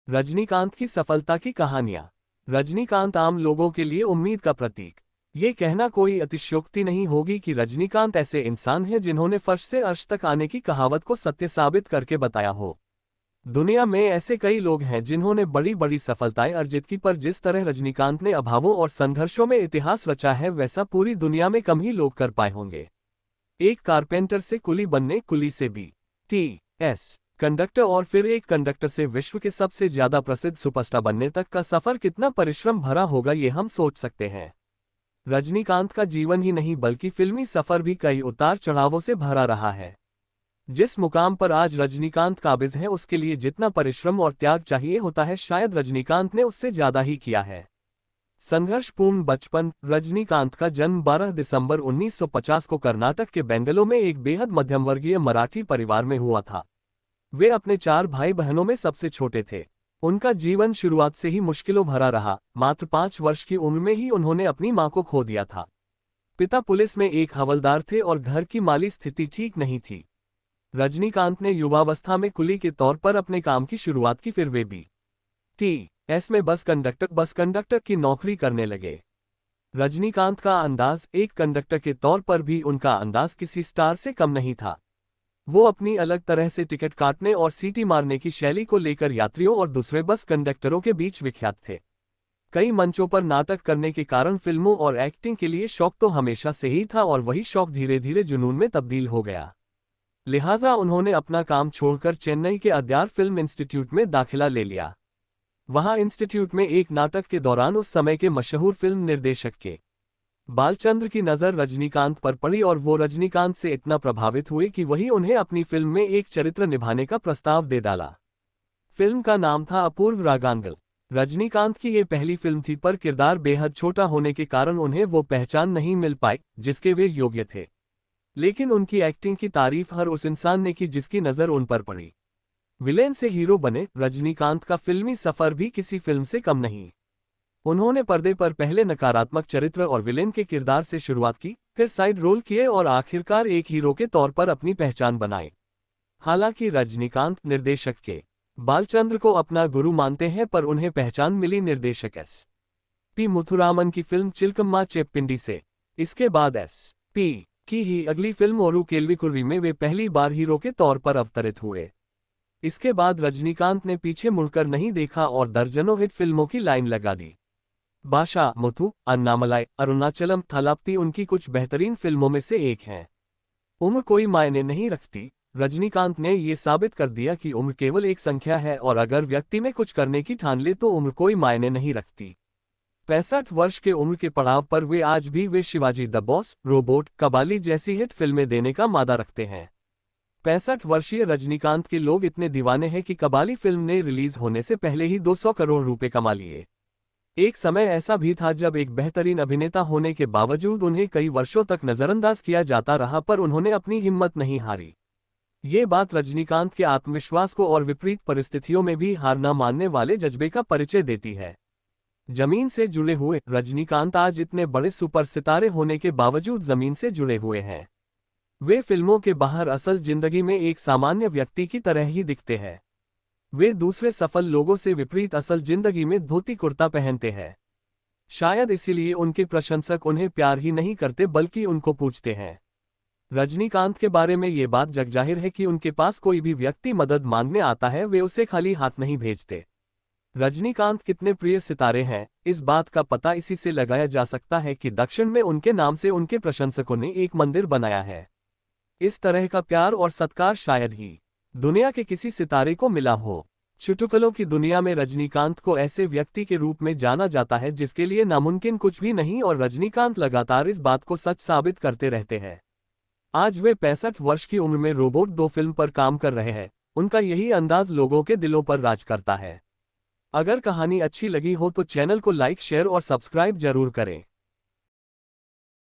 रजनीकांत की सफलता की कहानियां। रजनीकांत आम लोगों के लिए उम्मीद का प्रतीक। ये कहना कोई अतिशयोक्ति नहीं होगी कि रजनीकांत ऐसे इंसान हैं जिन्होंने फर्श से अर्श तक आने की कहावत को सत्य साबित करके बताया हो। दुनिया में ऐसे कई लोग हैं जिन्होंने बड़ी बड़ी सफलताएं अर्जित की, पर जिस तरह रजनीकांत ने अभावों और संघर्षों में इतिहास रचा है वैसा पूरी दुनिया में कम ही लोग कर पाए होंगे। एक कारपेंटर से कुली बनने, कुली से BTS कंडक्टर और फिर एक कंडक्टर से विश्व के सबसे ज्यादा प्रसिद्ध सुपरस्टार बनने तक का सफर कितना परिश्रम भरा होगा ये हम सोच सकते हैं। रजनीकांत का जीवन ही नहीं बल्कि फिल्मी सफर भी कई उतार चढ़ावों से भरा रहा है। जिस मुकाम पर आज रजनीकांत काबिज है उसके लिए जितना परिश्रम और त्याग चाहिए होता है शायद रजनीकांत ने उससे ज्यादा ही किया है। संघर्षपूर्ण बचपन। रजनीकांत का जन्म 12 दिसंबर 1950 को कर्नाटक के बेंगलुरु में एक बेहद मध्यमवर्गीय मराठी परिवार में हुआ था। वे अपने 4 भाई बहनों में सबसे छोटे थे। उनका जीवन शुरुआत से ही मुश्किलों भरा रहा। मात्र 5 वर्ष की उम्र में ही उन्होंने अपनी मां को खो दिया था। पिता पुलिस में एक हवलदार थे और घर की माली स्थिति ठीक नहीं थी। रजनीकांत ने युवावस्था में कुली के तौर पर अपने काम की शुरुआत की, फिर वे BTS में बस कंडक्टर की नौकरी करने लगे। रजनीकांत का अंदाज, एक कंडक्टर के तौर पर भी उनका अंदाज किसी स्टार से कम नहीं था। वो अपनी अलग तरह से टिकट काटने और सीटी मारने की शैली को लेकर यात्रियों और दूसरे बस कंडक्टरों के बीच विख्यात थे। कई मंचों पर नाटक करने के कारण फिल्मों और एक्टिंग के लिए शौक तो हमेशा से ही था और वही शौक धीरे धीरे जुनून में तब्दील हो गया। लिहाजा उन्होंने अपना काम छोड़कर चेन्नई के अद्यार फिल्म इंस्टीट्यूट में दाखिला ले लिया। वहां इंस्टीट्यूट में एक नाटक के दौरान उस समय के मशहूर फिल्म निर्देशक के बालचंद्र की नज़र रजनीकांत पर पड़ी और वो रजनीकांत से इतना प्रभावित हुए कि वही उन्हें अपनी फिल्म में एक चरित्र निभाने का प्रस्ताव दे डाला। फिल्म का नाम था अपूर्व रागांगल। रजनीकांत की ये पहली फिल्म थी, पर किरदार बेहद छोटा होने के कारण उन्हें वो पहचान नहीं मिल पाई जिसके वे योग्य थे। लेकिन उनकी एक्टिंग की तारीफ हर उस इंसान ने की जिसकी नज़र उन पर पड़ी। विलेन से हीरो बने। रजनीकांत का फिल्मी सफर भी किसी फिल्म से कम नहीं। उन्होंने पर्दे पर पहले नकारात्मक चरित्र और विलेन के किरदार से शुरुआत की, फिर साइड रोल किए और आखिरकार एक हीरो के तौर पर अपनी पहचान बनाई। हालांकि रजनीकांत निर्देशक के बालचंद्र को अपना गुरु मानते हैं, पर उन्हें पहचान मिली निर्देशक SP मुथुरामन की फिल्म चिलकम्मा चेप्पिंडी से। इसके बाद SP की ही अगली फिल्म ओरू केल्विकुर्वी में वे पहली बार हीरो के तौर पर अवतरित हुए। इसके बाद रजनीकांत ने पीछे मुड़कर नहीं देखा और दर्जनों हिट फिल्मों की लाइन लगा दी। बाशा, मुथु, अन्नामलाई, अरुणाचलम थलाप्ती उनकी कुछ बेहतरीन फिल्मों में से एक हैं। उम्र कोई मायने नहीं रखती। रजनीकांत ने ये साबित कर दिया कि उम्र केवल एक संख्या है और अगर व्यक्ति में कुछ करने की ठान ले तो उम्र कोई मायने नहीं रखती। 65 वर्ष के उम्र के पड़ाव पर वे Shivaji the boss, robot, Kabali जैसी हिट फिल्में देने का मादा रखते हैं। 65 वर्षीय रजनीकांत के लोग इतने दीवाने हैं कि कबाली फिल्म ने रिलीज होने से पहले ही 200 करोड़ रुपए कमा लिए। एक समय ऐसा भी था जब एक बेहतरीन अभिनेता होने के बावजूद उन्हें कई वर्षों तक नजरअंदाज किया जाता रहा, पर उन्होंने अपनी हिम्मत नहीं हारी। ये बात रजनीकांत के आत्मविश्वास को और विपरीत परिस्थितियों में भी हार न मानने वाले जज्बे का परिचय देती है। जमीन से जुड़े हुए। रजनीकांत आज इतने बड़े सुपर सितारे होने के बावजूद जमीन से जुड़े हुए हैं। वे फिल्मों के बाहर असल जिंदगी में एक सामान्य व्यक्ति की तरह ही दिखते हैं। वे दूसरे सफल लोगों से विपरीत असल जिंदगी में धोती कुर्ता पहनते हैं। शायद इसीलिए उनके प्रशंसक उन्हें प्यार ही नहीं करते बल्कि उनको पूछते हैं। रजनीकांत के बारे में ये बात जगजाहिर है कि उनके पास कोई भी व्यक्ति मदद मांगने आता है वे उसे खाली हाथ नहीं भेजते। रजनीकांत कितने प्रिय सितारे हैं, इस बात का पता इसी से लगाया जा सकता है कि दक्षिण में उनके नाम से उनके प्रशंसकों ने एक मंदिर बनाया है। इस तरह का प्यार और सत्कार शायद ही दुनिया के किसी सितारे को मिला हो। चुटकुलों की दुनिया में रजनीकांत को ऐसे व्यक्ति के रूप में जाना जाता है जिसके लिए नामुमकिन कुछ भी नहीं, और रजनीकांत लगातार इस बात को सच साबित करते रहते हैं। आज वे 65 वर्ष की उम्र में रोबोट 2 फिल्म पर काम कर रहे हैं। उनका यही अंदाज लोगों के दिलों पर राज करता है। अगर कहानी अच्छी लगी हो तो चैनल को लाइक, शेयर और सब्सक्राइब जरूर करें।